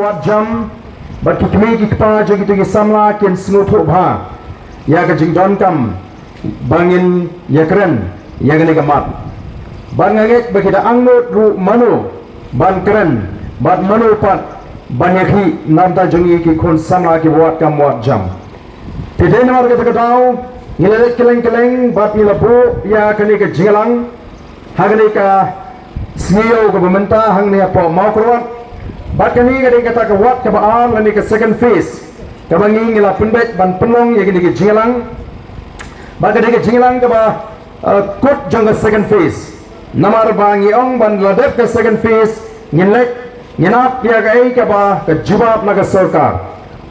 Wat jam bagi kami kita jadi tu samla kian senutu bah ya kajing don kam bangin ya keren ya gani gamat ban ngagek bagi da angnut ru manu ban keren ban manu pat banyaki nanta jongi ki kon samla ki buat kam wat jam tidak nomor kita tahu nilai keleng bat nilabu ya kani ke jingalang hagani ka CEO governmenta hang ni apa mau keluar bat kani kadang kata ke wat ke baan lani ke second phase ke bangi ngila penbet ban penong ya gini ke jingalang bat kadang ke jingalang ke ba kut jang ke second phase namar bangi ong ban ladep ke second phase ngilek nginap ya ke ba ke jawab na ke sarkar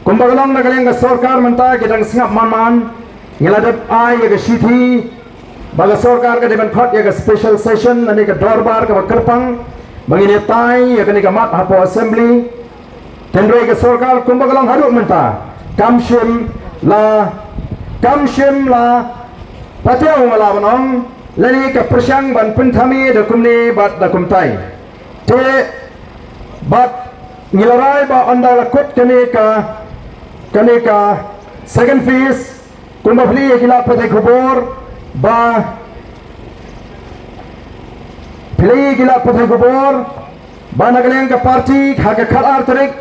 kumbagalong na galing ke sarkar menta kadang singap man ngiladep ai ya ke city baga sarkar ke depan khot ya ke special session lani ke dorbar ke ba kerpang bangini tai ya kani kamat hapo assembly tendrai ke sarkar kumbagalong haruk menta kamshim la patau mala banong lani ke persyang ban penthami da kumni bat da kumtai te bat ngilarai ba onda la kut kani ka second phase kumbabli ya kila patai kubur ba Pilih gila putih kubur Banagaleng ke parti Haga kalar terik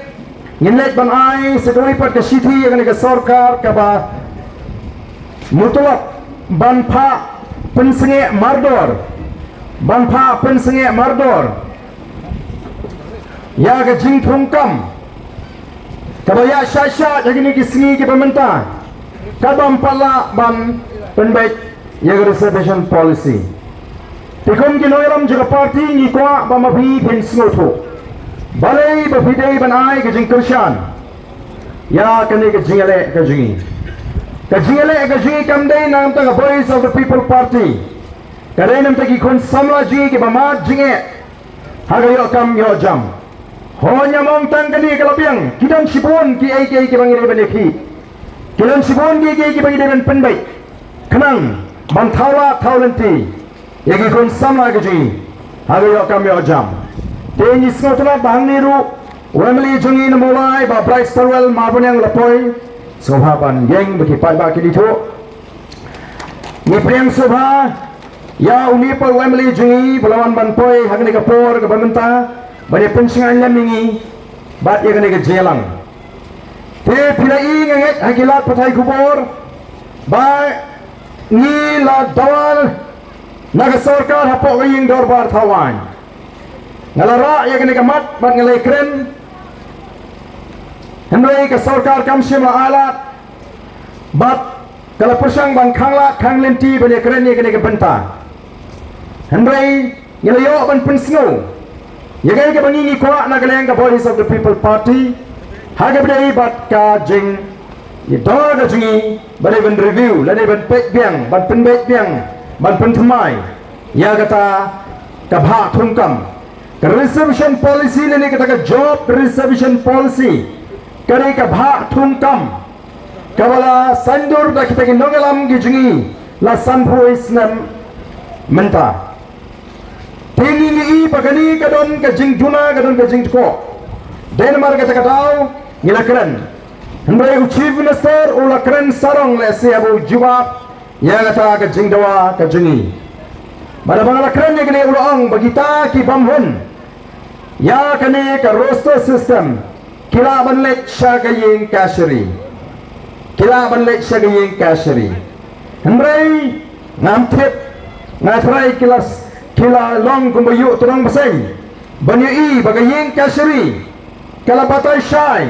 Nginlek ban ai Sedoi pat ke siti Yang ke sarkar Kaba Mutulak Ban pa Pensenge mardor Ban pa pensenge mardor Ya ke jing thungkam Kaba ya syasya Yang ini kisingi ke pemerintah Kaba mpala ban Penbaik Yang reservation policy Tikun kinoyram juga parti ni kwa bamabi pensnoto. Balai bafidei banai ke jingkershan. Ya kani ke jingale ke jingi. Ke jingale ke jingi kamdei nam ta voice of the people party. Kadai nam ta ki kon samla ji ke bama jinge. Hagayo kam yo jam. Honya mong tang kani ke lapiang. Kidan sipon ki ai ke bangire beneki. Kidan sipon ki bangire ben penbai. Kenang banthawa thaulenti. Yagi kon samla gaji hagayo kam yo jam tengi snotla bangniru wemli jungi mulai ba bright starwell mabon yang lapoi sohaban geng bagi pai ba kidito ni priang sobha ya uni pa wemli jungi belawan ban poi hagni kapor ke bamenta bani pensingan lamingi bat ya gani ke jelang te pilai nget hagilat patai kubur ba ni la dawal naga sarkar hapok gaying dorbar tawan ngalara ya kini kamat bat ngalai keren hendai ke sarkar kamsim la alat bat kala persang ban khangla khang lenti ban keren ya kini ke benta hendai ngelayo ban pensngo ya kini ke bangi ni kwa naga leng ke voice of the people party haga bdai bat ka jing ya dor da jingi ban review la ban pek biang ban penbek biang ban penthmai ya kata kabha thungkam reservation policy ne kata ka job reservation policy kare kabha thungkam kabala sandur da kita nongalam gijungi la sanvoice nam menta tingi ni pagani kadon ka jingduna kadon ka jingko Denmark kata katau ngilakran hendai chief minister ulakran sarong le siabu jawab ya kata ke jingdawa ke jingi pada bangala keren ya kene ulang bagita ki bamhun ya kene ke roster system kila banlek syagayin kashri hendrai ngamtip ngatrai kila long kumbayu turang beseng banyi bagayin kashri kala batai syai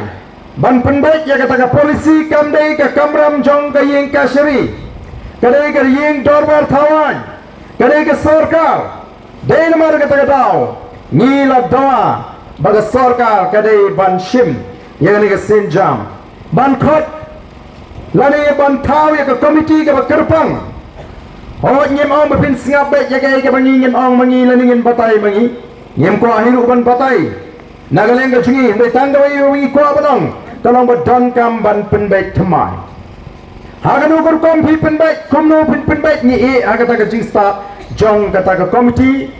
ban penbaik ya kata ke polisi kamdai ke kamram jong kayin kashri kadai ke ying dorbar tawan kadai ke sarkar Denmark kata tau ngila dawa baga sarkar kadai ban shim ya kadai ke sinjam ban khot lani ban thau ya ke komiti ke kerpang ho nyem ong bepin singap bet ya ke bangi nyem ong mangi lani ngin batai mangi nyem ko ahiru ban batai nagaleng ke jungi ndai tanggawai wingi ko abanong tolong badon kam ban penbet thmai Hagan ukur kom pi penbaik, kom no pin penbaik ni agata ka jing staff, jong kata ka committee,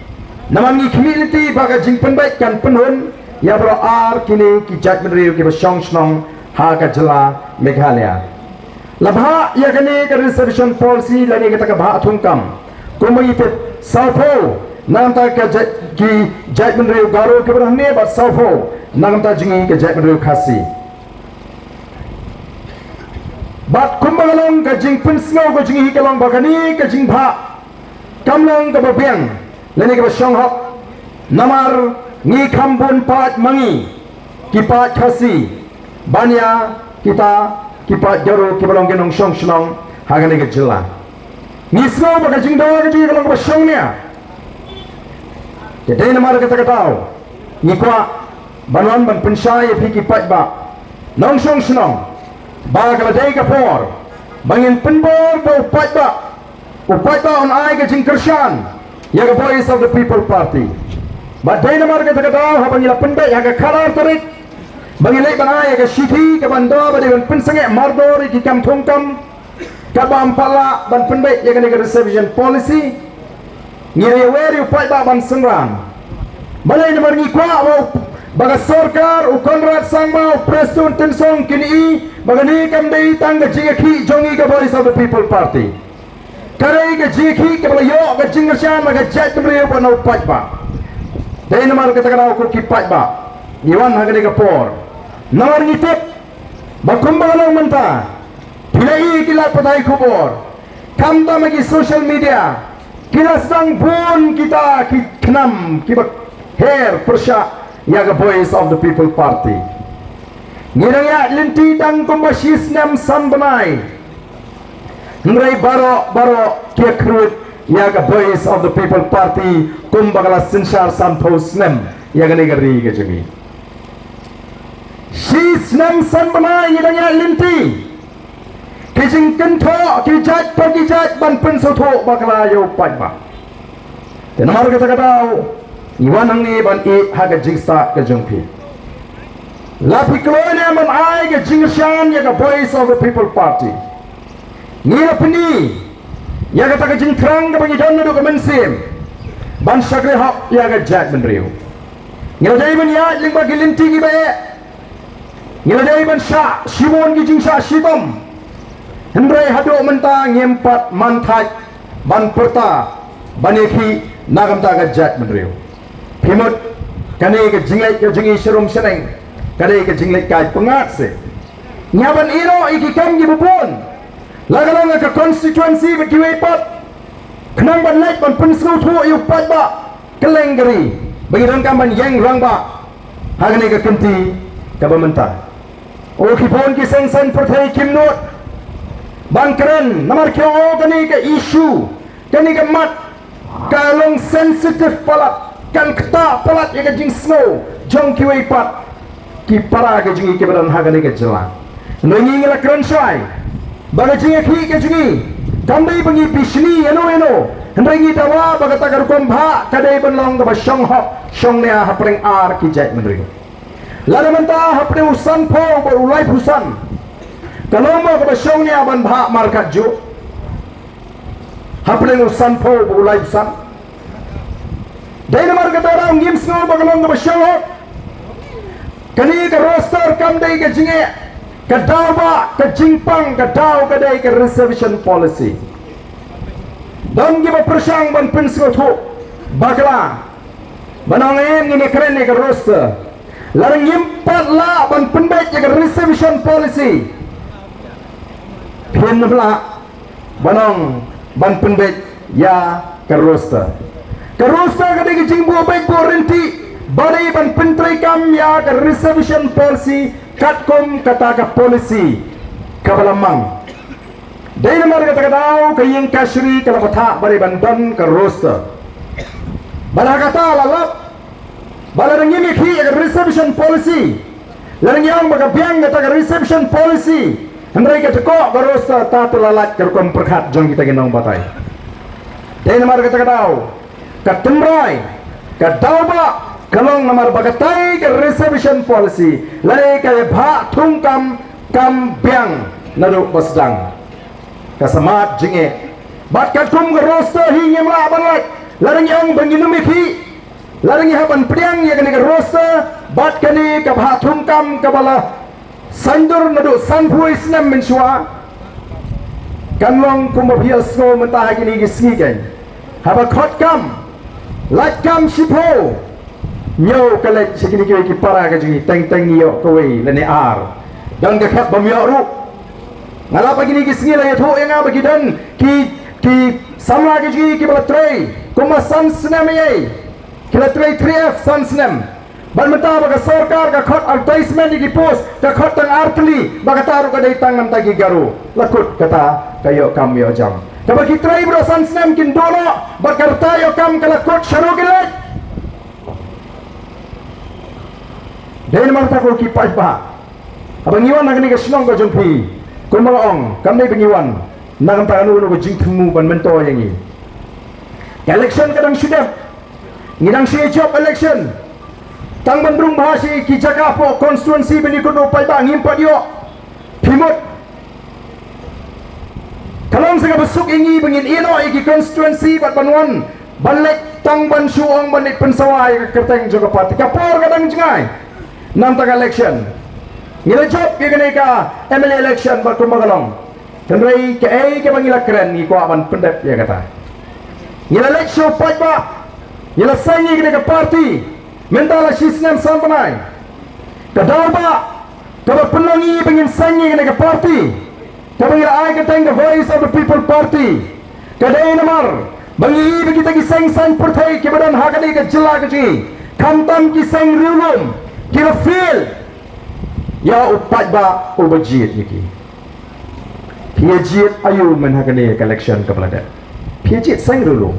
namam ni community baga jing penbaik kan penhun, ya bro ar kini ki judgment riu ki basong snong ha ka jela Meghalaya labha ya kini ka reservation policy lani ka bha thungkam kumui pe saupo namta ka ki judgment riu garo ke berhne ba saupo namta jingi ka judgment riu khasi bat kumbalong ka jing pinsngo ka jingi ka long bakani ka jing bha kamlong ka babiang lani ka basong hok namar ngi khambun pat mangi kipat khasi banya kita kipat jaro kibalong genong song snong hagane ke jela ni sno baka jing do ke jing kalong basong nia jadi namar kata katau ni kwa banwan ban pensai phi kipat ba nong song snong ba kala dai ka por bangin penbor ba upat ba on ai ke jing kershan ya the voice of the people party but dai namar kata katau ha bangila penbai ha ka khalar tarik bangilai banai ka shithi ka bando ba de pensange mardor ki kam thongkam ka bam pala ban penbai ya ka reservation policy ngire weri upat ba ban sengran balai namar ni kwa baga sarkar u Conrad Sangma u Preston Tensong kini bagani kam dei tang jiki jongi ka voice of the people party karai ka jiki ka bala yo ka jingershan ma ka jat mri pa no pat ba dei namar ka takana ko ki pat ba iwan hagani ka por namar ni tep bakumbalang manta pilai kila patai kubor kam ta magi social media kila sang pun kita ki khnam ki bak hair persha ya the voice of the people party ngirang ya linti dang kumbasis nam san banai ngrai baro kia krut ya the voice of the people party kumbagala sinshar san post nam ya gani gari ga jami sis nam san banai ngirang ya linti kijing kentho ki jat pagi jat ban pen sotho bakala yo pajba tenamar kata katau iwan ang ni ban e haga jingsa ka jungpi la piklone man ai ga jingshan ya ga voice of the people party ni la pni ya ga ta jing trang ga bangi don do ka mensim ban shakre hak ya ga jat ben riu ni la dai ban ya ling ba gilinti gi ba ni la dai ban sha shimon gi jingsa shitom hendrai hado menta ngempat manthaj ban perta baneki nagam ta ga jat ben riu Himut kani ke jinglai ke jingi serum seneng kani ke jinglai kai pengat se nyaban iro iki kam gi bubun lagalong ke constituency be kiwe pat khnang ban lek ban pensau thu yu pat ba kelenggeri bagi rangkam ban yang rang ba hagani ke kenti ka bamenta o ki pon ki sen sen perthai kimnot ban keren namar kyo kani ke issue kani ke mat kalong sensitive palat kan keta palat ya jing snow jong kiwe pat ki para ke jingi ke badan hagane ke jela nongi ngela krensai baga jingi ki ke jingi kambai bangi pisni eno hendai dawa baga tagar kombha kadai banlong ga shong ho shong ne hapreng ar ki jai mendri lada menta hapre usan pho ba ulai phusan kaloma ga shong ne ban bha markat jo hapre usan pho ba ulai phusan dai namar ka dara ngim sno bagalong ga shong kani ka roster kam dai ka jinge ka dawa ka jingpang ka daw ka dai ka reservation policy dong gi ba persang ban pensgo tho bagla banang em ngine keren ne ka roster larang ngim pat la ban penbai ka reservation policy phen bla banang ban penbai ya ka roster Karusta kadai jingbu baik borenti badai ban pentrai kam ya ke reservation policy katkom kata ka policy kabalamang dai namar kata katau kayeng kasri kala patha badai ban don karusta bala kata lalap bala ngimi ki ke reservation policy larang yang baga biang kata ka reservation policy andrai kata ko karusta ta tulalat kerkom perkhat jong kita genong batai dai namar kata katau katemrai kadauba kalong namar bagatai ke reservation policy lai ka bha thungkam kam biang naru basdang kasamat jinge bat katum ke roster hi nyemla bangat larang yang banginumi ki larang haban priang ya ke roster bat kani ka bhathum kam ka bala sandur nadu sanpui snam menshua kanlong kumabhiya snow mentah gini gisngi kan haba khot kam lat kam shipo nyo kalet segini ki para ka jingi teng teng yo kowe lene ar dan ka khat bamyo ru ngalapa gini gisngi la yatho enga bagi dan ki samla ka jingi ki bala tray kuma san snam ye kila tray 3F san snam ban mentah baga sarkar ka khot advertisement di post ka khot tang artli baga taru ka dai tangan tagi garu lakut kata kayo kam yo jam kaba ki tray bro san snam kin dono bakarta yo kam kala kot sharu gilet den marta ko ki pai ba abang iwan nagni ka snong ko jumpi kun malong kam nei bengiwan nagam ta anu ko jing thumu ban mento yangi election kadang sudah ngidang si job election tang bandrung bahasi ki jaga po konstituensi beni kudu pai ba ngimpa dio pimut kalong sega besuk ingi bengin ino iki konstituensi bat banwan balek tang ban suong banit pensawai kerteng juga parti kapor kadang jengai nam tang election ngila job ye gane ka MLA election bat kumagalong tenrei ke ai ke bangila keren ni ko aban pendep ya kata ngila election pai ba ngila sangi gane ka parti mentala sisnam sampanai kadalba kaba penangi pengin sangi kena ke parti kaba ngira ai keteng the voice of the people party kadai namar bangi bagi tagi sang san pertai ke badan hakani ke jela ke ji kamtam ki sang riulum kira feel ya upat ba ubajit niki piajit ayu men hakani ke election ke belada piajit sang riulum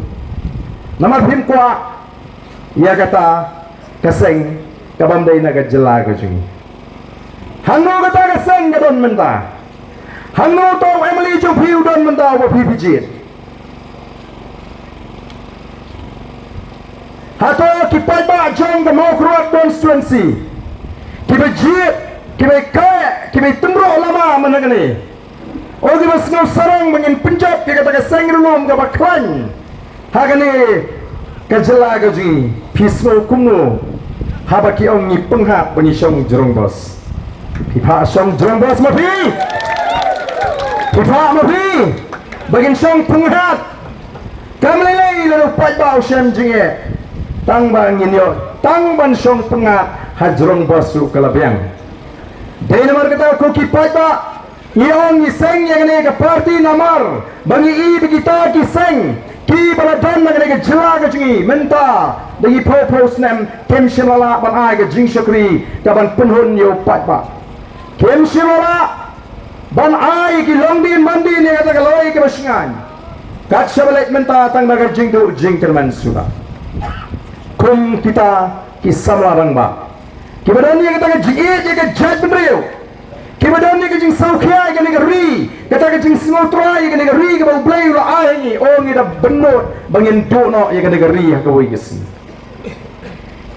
namar him kwa ya kata kaseng kabamday naga jela ko jungi hanno kata kaseng gadon menta hanno to Emily jo piu don menta wa pipijit hato kipai ba jong the mokruat constituency kibajit kibai kaya kibai tumro lama managani o di basno sarang mangin Punjab ki kata kaseng rulum ka baklan hagani kajela ko jungi pismo kumno habaki ong ni penghat bani song jerong bos pipa song jerong bos mafi pipa mafi bagin song penghat kamlelai lalu pai bau shem jinge tang bang inyo tang ban song penghat ha jerong bos su kalabiang dai namar kata ko ki pai ba iong ni seng yang ne ka parti namar bangi i begita ki seng ki baladan na ke jela ke jingi menta dagi po snam kem shilala ban ai ke jing shakri ka ban punhun yo pat ba kem shilala ban ai ki longdi mandi ne kata ka loi ke basingan kat shabalet menta tang naga jing do jing terman suda kum kita ki samla rang ba ki badan ne kata ka jingi je ke jaj benriu ki badan ne ke jing saukhia ke ne ri kata ke jing simotra ye ke ne ri ke bau blai la ai ni o ngi da benot bangin do no ye ke ne ri ha ko wi gesi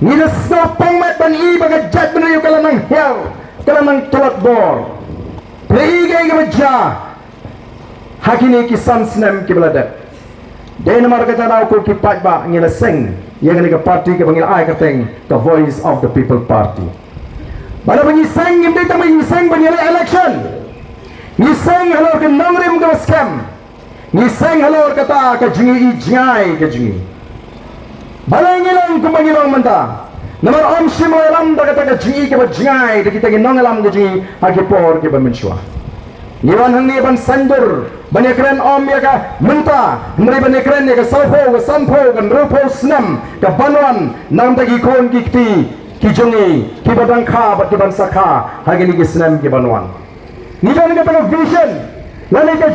ni da sopang mat ban i baga jaj benriu kala nang hel kala nang tolat bor plei ge ke baja hakini ki sansnem ki beladat Denmark kata dau ko ki pat ba ngila seng ye ke ne parti ke bangil ai kateng the voice of the people party bala bangi sang ngim dei tamai sang bani election ni sang halor ke nangrim ke scam ni sang halor kata ke jingi ijai ke jingi bala ngilang kumangilong manta namar om shimolam da kata ke jingi ke bajai de kita ke nangalam ke jingi age por ke bamenswa niwan hang ni ban sandur bani kren om ya ka menta mri bani kren ya ka salpo ke sanpo kan rupo snam ke banwan nam tagi kon kikti ki jungi ki badang kha bat ki ban sakha hagini ki snam ki banwan ni jani ka vision lani ka